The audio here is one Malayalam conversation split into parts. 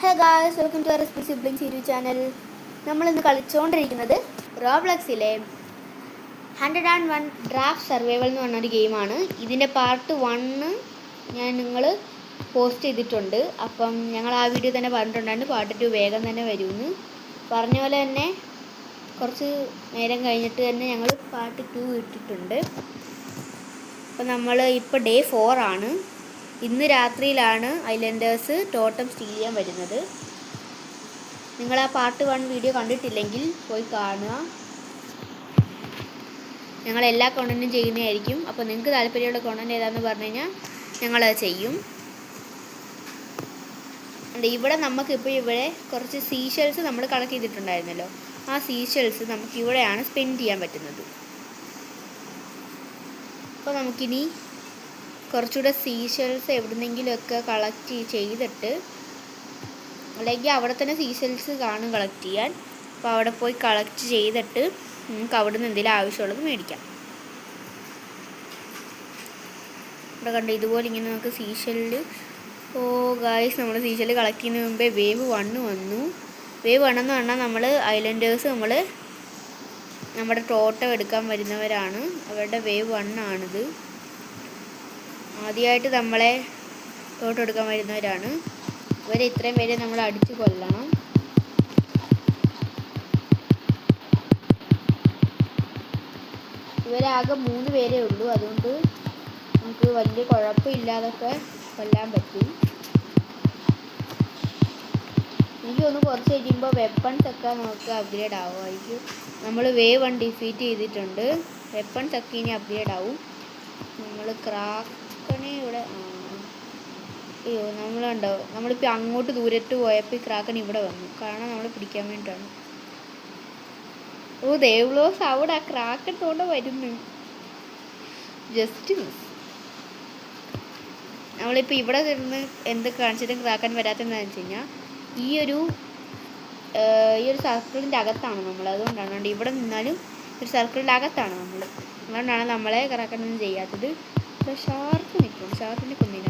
Hey guys, welcome to RSP siblings YouTube channel. നമ്മളിന്ന് കളിച്ചുകൊണ്ടിരിക്കുന്നത് റോബ്ലക്സിലെ 101 ഡ്രാഫ്റ്റ് സർവൈവൽ എന്ന് പറഞ്ഞൊരു ഗെയിമാണ്. ഇതിൻ്റെ പാർട്ട് 1 നിങ്ങൾ പോസ്റ്റ് ചെയ്തിട്ടുണ്ട്. അപ്പം ഞങ്ങൾ ആ വീഡിയോ തന്നെ പറഞ്ഞിട്ടുണ്ടായിരുന്നു പാർട്ട് 2 വേഗം തന്നെ വരുമെന്ന്. പറഞ്ഞ പോലെ തന്നെ കുറച്ച് നേരം കഴിഞ്ഞിട്ട് തന്നെ ഞങ്ങൾ പാർട്ട് 2 ഇട്ടിട്ടുണ്ട്. അപ്പം നമ്മൾ ഇപ്പോൾ ഡേ 4 ആണ്. ഇന്ന് രാത്രിയിലാണ് ഐലൻഡേഴ്സ് ടോട്ടം സ്റ്റീൽ ചെയ്യാൻ വരുന്നത്. നിങ്ങൾ ആ പാർട്ട് 1 വീഡിയോ കണ്ടിട്ടില്ലെങ്കിൽ പോയി കാണുക. ഞങ്ങൾ എല്ലാ കോണ്ടൻറ്റും ചെയ്യുന്നതായിരിക്കും. അപ്പോൾ നിങ്ങൾക്ക് താല്പര്യമുള്ള കോണ്ടൻറ്റ് ഏതാണെന്ന് പറഞ്ഞു കഴിഞ്ഞാൽ ഞങ്ങളത് ചെയ്യും. ഇവിടെ നമുക്കിപ്പോൾ ഇവിടെ കുറച്ച് സീഷെൽസ് നമ്മൾ കളക്ട് ചെയ്തിട്ടുണ്ടായിരുന്നല്ലോ. ആ സീഷെൽസ് നമുക്ക് ഇവിടെയാണ് സ്പെൻഡ് ചെയ്യാൻ പറ്റുന്നത്. അപ്പോൾ നമുക്കിനി കുറച്ചുകൂടെ സീഷെൽസ് എവിടുന്നെങ്കിലുമൊക്കെ കളക്ട് ചെയ്തിട്ട്, അല്ലെങ്കിൽ അവിടെ തന്നെ സീഷെൽസ് കാണും കളക്ട് ചെയ്യാൻ. അപ്പോൾ അവിടെ പോയി കളക്ട് ചെയ്തിട്ട് നമുക്ക് അവിടെ നിന്ന് എന്തെങ്കിലും ആവശ്യമുള്ളത് മേടിക്കാം. ഇവിടെ കണ്ട് ഇതുപോലെ ഇങ്ങനെ നമുക്ക് സീഷെല്ല് ഗായ്സ്, നമ്മൾ സീഷെല്ല് കളക്ട് ചെയ്യുന്നതിന് മുമ്പേ വേവ് 1 വന്നു. വേവ് 1 എന്ന് പറഞ്ഞാൽ നമ്മൾ ഐലൻഡേഴ്സ് നമ്മുടെ ടോട്ടം എടുക്കാൻ വരുന്നവരാണ്. അവരുടെ വേവ് 1 ആണിത്. ആദ്യമായിട്ട് നമ്മളെ ടോട്ടം എടുക്കാൻ വരുന്നവരാണ്. ഇവരെ ഇത്രയും പേരെ നമ്മൾ അടിച്ചു കൊല്ലണം. ഇവരാകെ 3 പേരേ ഉള്ളൂ. അതുകൊണ്ട് നമുക്ക് വലിയ കുഴപ്പമില്ലാതൊക്കെ കൊല്ലാൻ പറ്റും. എനിക്ക് തോന്നുന്നു കുറച്ച് കഴിയുമ്പോൾ വെപ്പൺസ് ഒക്കെ നമുക്ക് അപ്ഗ്രേഡ് ആവുമായിരിക്കും. നമ്മൾ വേവ് 1 ഡിഫീറ്റ് ചെയ്തിട്ടുണ്ട്. വെപ്പൺസ് ഒക്കെ ഇനി അപ്ഗ്രേഡ് ആവും. നമ്മൾ ക്രാക്കനെ ഇവിടെ നമ്മളുണ്ടോ, നമ്മളിപ്പോൾ അങ്ങോട്ട് ദൂരത്ത് പോയപ്പോൾ ഈ ക്രാക്കൻ ഇവിടെ വന്നു. കാരണം നമ്മൾ പിടിക്കാൻ വേണ്ടിയിട്ടാണ്. ദേവ്ലോസ് അവിടെ ആ ക്രാക്കൻ തോടെ വരുന്നു. Just miss. നമ്മളിപ്പോൾ ഇവിടെ നിന്ന് എന്ത് കാണിച്ചിട്ടും ക്രാക്കൻ വരാത്തതെന്ന് വെച്ച് കഴിഞ്ഞാൽ ഈ ഒരു സർക്കിളിൻ്റെ അകത്താണ് നമ്മൾ. അതുകൊണ്ടാണ് ഇവിടെ നിന്നാലും ഒരു സർക്കിളിൻ്റെ അകത്താണ് നമ്മൾ. അതുകൊണ്ടാണ് നമ്മളെ ക്രാക്കനൊന്നും ചെയ്യാത്തത്. ഇപ്പോൾ ഷാർക്ക് നിൽക്കും. ഷാർക്കിനെ കൊന്നില്ല.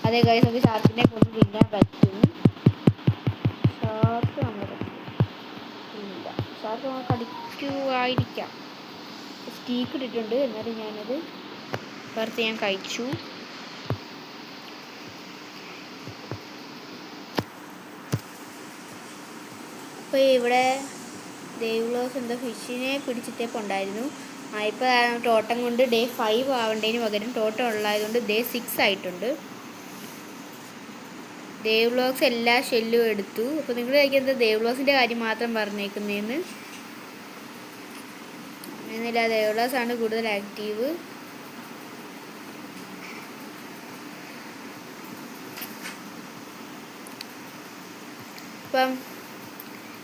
അതേ കാര്യം നമുക്ക് ഷാർക്കിനെ കൊന്ന് തിന്നാൻ പറ്റും. ഷാർക്ക് നമ്മൾ ഇല്ല, ഷാർക്ക് നമ്മൾ കടിക്കുമായിരിക്കാം. സ്റ്റീക്ക് ഇട്ടിട്ടുണ്ട്. എന്നാലും ഞാനത് വറുത്ത് ഞാൻ കഴിച്ചു. അപ്പോൾ ഇവിടെ ദേവ്ലോസ് എന്തോ ഫിഷിനെ പിടിച്ചിട്ടേപ്പോൾ ഉണ്ടായിരുന്നു. ഇപ്പോൾ ടോട്ടം കൊണ്ട് ഡേ 5 ആവേണ്ടതിന് പകരം ടോട്ടം ഉള്ളതുകൊണ്ട് ഡേ 6 ആയിട്ടുണ്ട്. ദേവ്ലോസ് എല്ലാ ഷെല്ലും എടുത്തു. അപ്പോൾ നിങ്ങൾ കഴിക്കുന്നത് ദേവ്ലോസിൻ്റെ കാര്യം മാത്രം പറഞ്ഞേക്കുന്നതെന്ന്. എന്നില്ല, ദേവ്ലോസ് ആണ് കൂടുതൽ ആക്റ്റീവ്. ഇപ്പം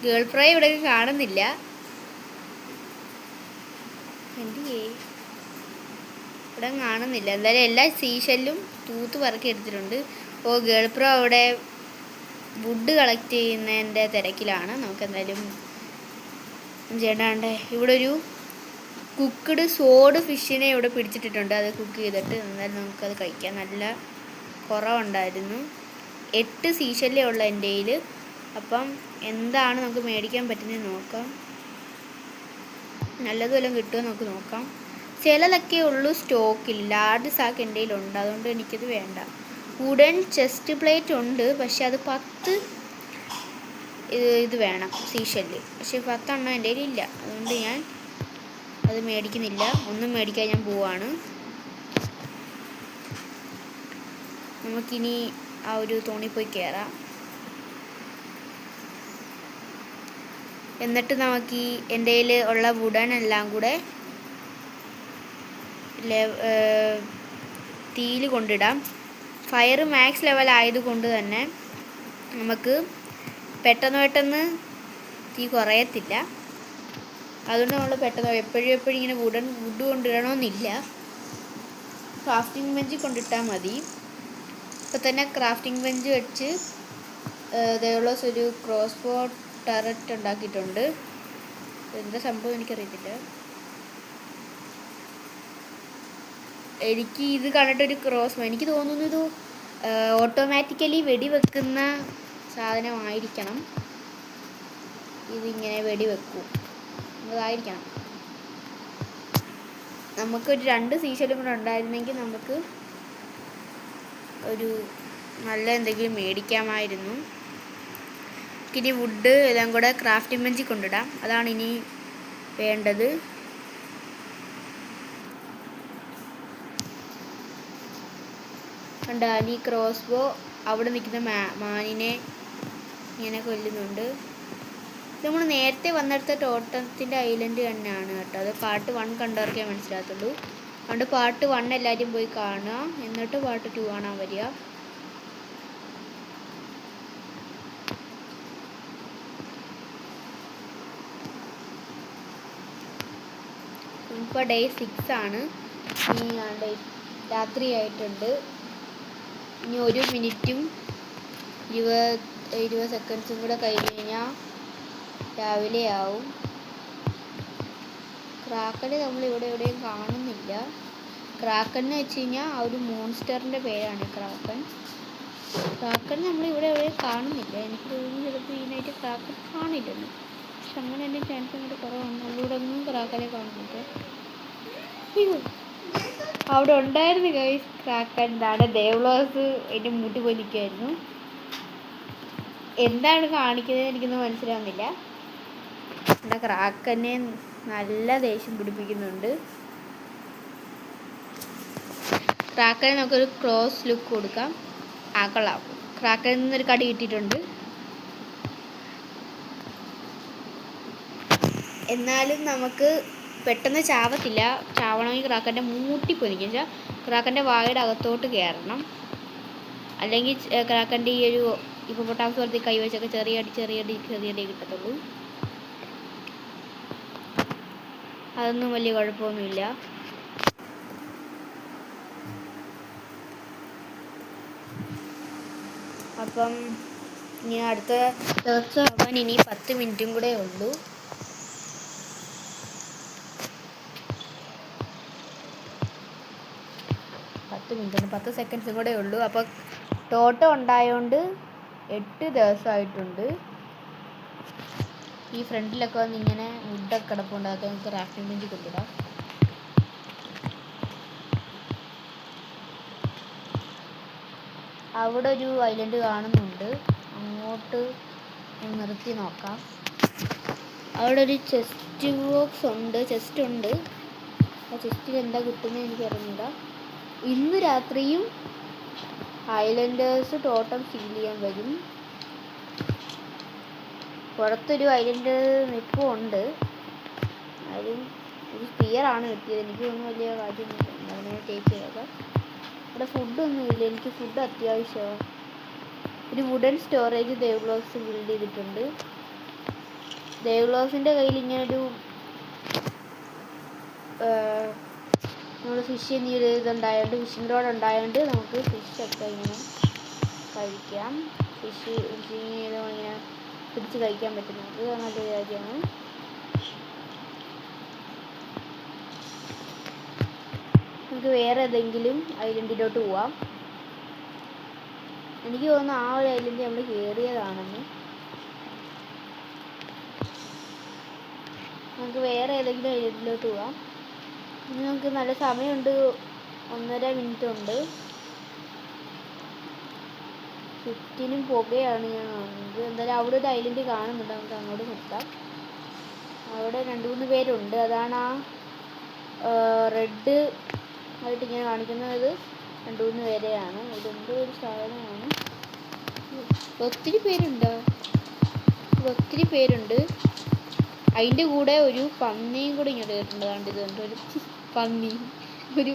ഗേൾ ഫ്രൈ ഇവിടെ കാണുന്നില്ല. ഇവിടെ കാണുന്നില്ല. എന്തായാലും എല്ലാ സീഷെല്ലും തൂത്ത് പറക്കി എടുത്തിട്ടുണ്ട്. അപ്പോൾ ഗേൾ പ്രോ അവിടെ വുഡ് കളക്ട് ചെയ്യുന്നതിൻ്റെ തിരക്കിലാണ്. നമുക്ക് എന്തായാലും ചെയ്യേണ്ടേ. ഇവിടെ ഒരു കുക്ക്ഡ് സോഡ് ഫിഷിനെ ഇവിടെ പിടിച്ചിട്ടിട്ടുണ്ട്. അത് കുക്ക് ചെയ്തിട്ട് എന്തായാലും നമുക്കത് കഴിക്കാം. നല്ല കുറവുണ്ടായിരുന്നു. 8 സീഷെല്ലേ ഉള്ള എൻ്റെ കയ്യിൽ. അപ്പം എന്താണ് നമുക്ക് മേടിക്കാൻ പറ്റുന്നത് നോക്കാം. നല്ലതുവല്ലം കിട്ടുമോ നമുക്ക് നോക്കാം. ചിലതൊക്കെ ഉള്ളൂ സ്റ്റോക്കിൽ. ലാർജ് സാക്ക് എൻ്റെ കയ്യിലുണ്ട്. അതുകൊണ്ട് എനിക്കത് വേണ്ട. വുഡൻ ചെസ്റ്റ് പ്ലേറ്റ് ഉണ്ട്, പക്ഷെ അത് 10 ഇത് വേണം സീഷെല്ല്. പക്ഷെ 10 എണ്ണം എൻ്റെ കയ്യിലില്ല. അതുകൊണ്ട് ഞാൻ അത് മേടിക്കുന്നില്ല. ഒന്നും മേടിക്കാൻ ഞാൻ പോവാണ്. നമുക്കിനി ആ ഒരു തോണി പോയി കയറാം. എന്നിട്ട് നമുക്ക് ഈ എൻ്റെ കയ്യിൽ ഉള്ള വുഡൻ എല്ലാം കൂടെ തീയിൽ കൊണ്ടിടാം. ഫയർ മാക്സ് ലെവൽ ആയതുകൊണ്ട് തന്നെ നമുക്ക് പെട്ടെന്ന് തീ കുറയത്തില്ല. അതുകൊണ്ട് നമ്മൾ പെട്ടെന്ന് എപ്പോഴും ഇങ്ങനെ വുഡ് കൊണ്ടിടണമെന്നില്ല. ക്രാഫ്റ്റിംഗ് ബെഞ്ച് കൊണ്ടിട്ടാൽ മതി. ഇപ്പം തന്നെ ക്രാഫ്റ്റിംഗ് ബെഞ്ച് വെച്ച് ദേവ്ലോസ് ഒരു ക്രോസ് ബോ ടററ്റ് ഉണ്ടാക്കിയിട്ടുണ്ട്. എന്താ സംഭവം എനിക്കറിയത്തില്ല. എനിക്ക് ഇത് കണ്ടിട്ടൊരു എനിക്ക് തോന്നുന്നു ഇത് ഓട്ടോമാറ്റിക്കലി വെടിവെക്കുന്ന സാധനമായിരിക്കണം. ഇതിങ്ങനെ വെടിവെക്കും. അതായിരിക്കണം. നമുക്കൊരു 2 സീഷലും കൂടെ ഉണ്ടായിരുന്നെങ്കിൽ നമുക്ക് ഒരു നല്ല എന്തെങ്കിലും മേടിക്കാമായിരുന്നു. ഇനി വുഡ് എല്ലാം കൂടെ ക്രാഫ്റ്റിംഗ് ബെഞ്ചിൽ കൊണ്ടിടാം. അതാണ് ഇനി വേണ്ടത്. കണ്ടാൽ ഈ ക്രോസ് ബോ അവിടെ നിൽക്കുന്ന മാനിനെ ഇങ്ങനെ കൊല്ലുന്നുണ്ട്. നമ്മൾ നേരത്തെ വന്നെടുത്ത ടോട്ടത്തിൻ്റെ ഐലൻഡ് തന്നെയാണ് കേട്ടോ. അത് പാർട്ട് 1 കണ്ടവർക്കേ മനസ്സിലാകത്തുള്ളൂ. അതുകൊണ്ട് പാർട്ട് 1 എല്ലാവരും പോയി കാണുക. എന്നിട്ട് പാർട്ട് 2 കാണാൻ വരിക. ഇപ്പോൾ ഡേ 6 ആണ്. ഇനി രാത്രിയായിട്ടുണ്ട്. ഇനി 1 മിനിറ്റും 20 സെക്കൻഡ്സും കൂടെ കഴിഞ്ഞ് കഴിഞ്ഞാൽ രാവിലെ ആവും. ക്രാക്കനെ നമ്മളിവിടെ എവിടെയും കാണുന്നില്ല. ക്രാക്കൻ എന്ന് വെച്ച് കഴിഞ്ഞാൽ ആ ഒരു മോൺസ്റ്ററിൻ്റെ പേരാണ് ക്രാക്കൻ. ക്രാക്കൻ നമ്മളിവിടെ എവിടെയും കാണുന്നില്ല. എനിക്ക് തോന്നുന്നു ചിലപ്പോൾ ഇതിനായിട്ട് ക്രാക്കൻ കാണില്ലെന്ന്. പക്ഷെ അങ്ങനെ തന്നെ ചാൻസ് അങ്ങോട്ട് കുറവാണ്. നമ്മളിവിടെ ഒന്നും ക്രാക്കനെ കാണുന്നില്ല. അവിടെ ഉണ്ടായിരുന്നു ഗൈസ് ക്രാക്കൻ. എന്താണ് ദേവ്ലോസ് അതിൻ്റെ മൂട്ടി പോയി നിൽക്കുമായിരുന്നു. എന്താണ് കാണിക്കുന്നത് എനിക്കൊന്നും മനസ്സിലാവുന്നില്ല. പിന്നെ ക്രാക്കനെ നല്ല ദേഷ്യം പിടിപ്പിക്കുന്നുണ്ട്. ക്രാക്കനെ നമുക്കൊരു ക്രോസ് ലുക്ക് കൊടുക്കാം. കൊള്ളാം. ക്രാക്കനിൽ നിന്നൊരു കടി കിട്ടിയിട്ടുണ്ട്. എന്നാലും നമുക്ക് പെട്ടെന്ന് ചാവത്തില്ല. ചാവണമെങ്കിൽ ക്രാക്കൻ്റെ മൂട്ടി പൊനിക്കും. വെച്ചാൽ ക്രാക്കൻ്റെ വായുടെ അകത്തോട്ട് കയറണം. അല്ലെങ്കിൽ ക്രാക്കൻ്റെ ഈ ഒരു ഹിപ്പോപ്പൊട്ടാമസ് പോലത്തെ കൈവച്ചൊക്കെ ചെറിയടി കിട്ടത്തുള്ളൂ. അതൊന്നും വലിയ കുഴപ്പമൊന്നുമില്ല. അപ്പം ഇനി അടുത്ത ദിവസം ആവാൻ ഇനി 10 മിനിറ്റും കൂടെ ഉള്ളൂ. മിനിറ്റ് 10 സെക്കൻഡ്സും കൂടെ ഉള്ളൂ. അപ്പോൾ ടോട്ടം ഉണ്ടായതുകൊണ്ട് 8 ദിവസമായിട്ടുണ്ട്. ഈ ഫ്രണ്ടിലൊക്കെ വന്ന് ഇങ്ങനെ വുഡൊക്കെ കിടപ്പുണ്ട്. അതൊക്കെ നമുക്ക് ക്രാഫ്റ്റിംഗ് ബെഞ്ചിൽ കൊണ്ടിടാം. അവിടെ ഒരു ഐലൻഡ് കാണുന്നുണ്ട്. അങ്ങോട്ട് നിർത്തി നോക്കാം. അവിടെ ഒരു ചെസ്റ്റ് ബോക്സ് ഉണ്ട്. ചെസ്റ്റ് ഉണ്ട്. ആ ചെസ്റ്റിൽ എന്താ കിട്ടുന്നത് എനിക്കറിഞ്ഞില്ല. ഇന്ന് രാത്രിയും ഐലൻഡേഴ്സ് ടോട്ടം ഫീൽ ചെയ്യാൻ വരും. പുറത്തൊരു ഐലൻഡ് നിൽപ്പുണ്ട്. അതും ഒരു സ്പിയറാണ് കിട്ടിയത്. എനിക്കൊന്നും വലിയ കാര്യമൊന്നുമില്ല. അങ്ങനെ ടേക്ക് ചെയ്തൊക്കെ. ഇവിടെ ഫുഡൊന്നുമില്ല. എനിക്ക് ഫുഡ് അത്യാവശ്യമാണ്. ഒരു വുഡൻ സ്റ്റോറേജ് ദേവ്ലോസ് ബിൽഡ് ചെയ്തിട്ടുണ്ട്. ദേവ്ലോസിൻ്റെ കയ്യിൽ ഇങ്ങനൊരു നമ്മൾ ഫിഷ് ചെയ്യുന്ന ഇതുണ്ടായതുകൊണ്ട്, ഫിഷിംഗ് റോഡ് ഉണ്ടായതുകൊണ്ട് നമുക്ക് ഫിഷൊക്കെ ഇങ്ങനെ കഴിക്കാം. ഫിഷിങ് ചെയ്ത് ഇങ്ങനെ പിടിച്ച് കഴിക്കാൻ പറ്റുന്നത് നല്ലൊരു കാര്യമാണ്. നമുക്ക് വേറെ ഏതെങ്കിലും ഐലൻഡിലോട്ട് പോവാം. എനിക്ക് തോന്നുന്നു ആ ഒരു ഐലൻഡ് നമ്മൾ കയറിയതാണെന്ന്. നമുക്ക് വേറെ ഏതെങ്കിലും ഐലൻഡിലോട്ട് പോവാം. ഇനി നമുക്ക് നല്ല സമയമുണ്ട്. 1.5 മിനിറ്റ് ഉണ്ട്. ചുറ്റിനും പുകയാണ് ഞാൻ കാണുന്നത്. എന്തായാലും അവിടെ ഒരു ഐലൻഡ് കാണുന്നുണ്ട്. നമുക്ക് അങ്ങോട്ട് നിർത്താം. അവിടെ 2-3 പേരുണ്ട്. അതാണ് ആ റെഡ് ആയിട്ട് ഇങ്ങനെ കാണിക്കുന്നത്. 2-3 പേരെയാണ്. ഇതെന്തോ ഒരു സാധനമാണ്. ഒത്തിരി പേരുണ്ട്. അതിൻ്റെ കൂടെ ഒരു പന്നിയും കൂടി ഇങ്ങോട്ട് കയറിയിട്ടുണ്ട്. അതുകൊണ്ട് ഇതുകൊണ്ട് ഒരു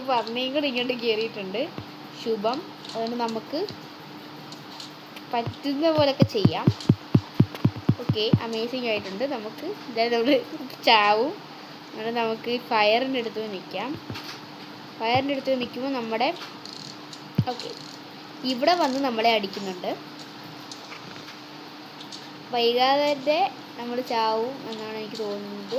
പന്നിയും കൂടി ഇങ്ങോട്ട് കയറിയിട്ടുണ്ട്. ശുഭം. അതുകൊണ്ട് നമുക്ക് പറ്റുന്ന പോലൊക്കെ ചെയ്യാം. ഓക്കെ, അമേസിങ് ആയിട്ടുണ്ട്. നമുക്ക് എന്തായാലും നമ്മൾ ചാവും. അങ്ങനെ നമുക്ക് ഫയറിൻ്റെ അടുത്ത് നിൽക്കാം. ഫയറിൻ്റെ അടുത്ത് നിൽക്കുമ്പോൾ നമ്മുടെ ഓക്കെ ഇവിടെ വന്ന് നമ്മളെ അടിക്കുന്നുണ്ട്. വൈകാതെ തന്നെ നമ്മൾ ചാവും എന്നാണ് എനിക്ക് തോന്നുന്നത്.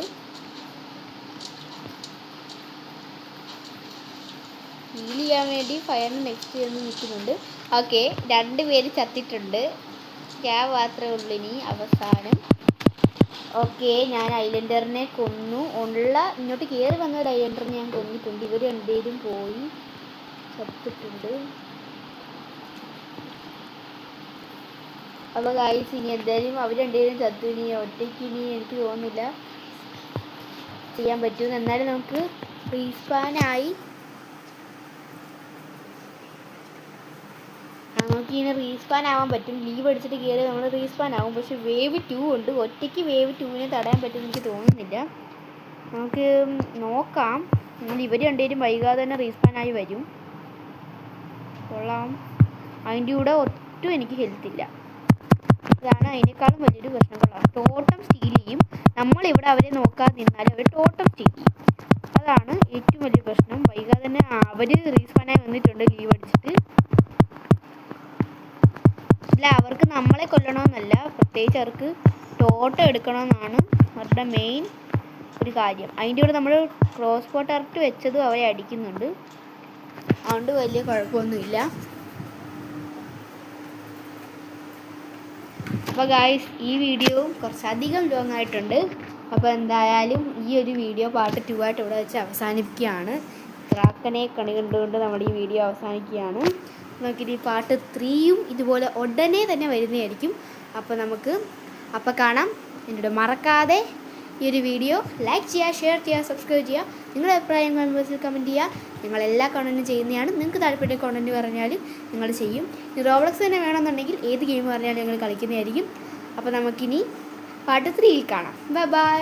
ഹീൽ ചെയ്യാൻ വേണ്ടി ഫയറിന് നെക്സ്റ്റ് ചെന്ന് നിൽക്കുന്നുണ്ട്. ഓക്കെ, 2 പേര് ചത്തിട്ടുണ്ട്. ക്യാവ് മാത്രമേ ഉള്ളൂ ഇനി അവസാനം. ഓക്കെ, ഞാൻ ഐലൻഡറിനെ കൊന്നു. ഇങ്ങോട്ട് കയറി വന്ന ഒരു ഐലൻഡറിനെ ഞാൻ കൊന്നിട്ടുണ്ട്. ഇവർ രണ്ടുപേരും പോയി ചത്തിട്ടുണ്ട്. അപ്പോൾ ഗൈസ്, ഇനി എന്തായാലും അവർ രണ്ടുപേരും ചത്തു. ഇനി ഒറ്റയ്ക്ക് ഇനി എനിക്ക് തോന്നുന്നില്ല ചെയ്യാൻ പറ്റുമെന്ന്. എന്നാലും നമുക്ക് റീസ്പാനായി നമുക്കിങ്ങനെ റീസ്പാൻ ആവാൻ പറ്റും. ലീവ് അടിച്ചിട്ട് കയറി നമ്മൾ റീസ്പാൻ ആവും. പക്ഷെ വേവ് 2 ഉണ്ട്. ഒറ്റയ്ക്ക് വേവ് 2നെ തടയാൻ പറ്റുമെന്ന് എനിക്ക് തോന്നുന്നില്ല. നമുക്ക് നോക്കാം. എന്നാൽ ഇവർ രണ്ടുപേരും വൈകാതെ തന്നെ റീസ്പാൻ ആയി വരും. കൊള്ളാം. അതിൻ്റെ കൂടെ ഒട്ടും എനിക്ക് ഹെൽത്തില്ല. അതാണ് അതിനേക്കാളും വലിയൊരു പ്രശ്നം. കൊള്ളാം. ടോട്ടം സ്റ്റീൽ ചെയ്യും. നമ്മളിവിടെ അവരെ നോക്കാതെ നിന്നാൽ അവർ ടോട്ടം സ്റ്റീൽ ചെയ്യും. അതാണ് ഏറ്റവും വലിയ പ്രശ്നം. വൈകാതെ തന്നെ അവർ റീസ്പാനായി വന്നിട്ടുണ്ട് ലീവ് അടിച്ചിട്ട്. അല്ല, അവർക്ക് നമ്മളെ കൊല്ലണമെന്നല്ല, പ്രത്യേകിച്ച് അവർക്ക് ടോട്ടം എടുക്കണമെന്നാണ് അവരുടെ മെയിൻ ഒരു കാര്യം. അതിൻ്റെ കൂടെ നമ്മൾ ക്രോസ് ബോ ടർട്ട് വെച്ചതും അവരെ അടിക്കുന്നുണ്ട്. അതുകൊണ്ട് വലിയ കുഴപ്പമൊന്നുമില്ല. അപ്പോൾ ഗായ്സ്, ഈ വീഡിയോ കുറച്ചധികം ലോങ് ആയിട്ടുണ്ട്. അപ്പോൾ എന്തായാലും ഈ ഒരു വീഡിയോ പാർട്ട് 2 ആയിട്ട് ഇവിടെ വെച്ച് അവസാനിപ്പിക്കുകയാണ്. ക്രാക്കനെ കണി കണ്ടുകൊണ്ട് നമ്മുടെ ഈ വീഡിയോ അവസാനിക്കുകയാണ്. നമുക്കിനി പാർട്ട് 3യും ഇതുപോലെ ഉടനെ തന്നെ വരുന്നതായിരിക്കും. അപ്പോൾ കാണാം. എന്നോട് മറക്കാതെ ഈ ഒരു വീഡിയോ ലൈക്ക് ചെയ്യുക, ഷെയർ ചെയ്യുക, സബ്സ്ക്രൈബ് ചെയ്യുക. നിങ്ങളുടെ അഭിപ്രായങ്ങൾ കമൻറ്റിൽ കമൻറ്റ് ചെയ്യുക. ഞങ്ങളെല്ലാ കണ്ടൻറ്റും ചെയ്യുന്നതാണ്. നിങ്ങൾക്ക് താല്പര്യം കണ്ടൻറ്റ് പറഞ്ഞാൽ ഞങ്ങൾ ചെയ്യും. ഇനി റോബ്ലക്സ് തന്നെ വേണമെന്നുണ്ടെങ്കിൽ ഏത് ഗെയിം പറഞ്ഞാലും ഞങ്ങൾ കളിക്കുന്നതായിരിക്കും. അപ്പോൾ നമുക്കിനി പാർട്ട് 3യിൽ കാണാം. Bye bye.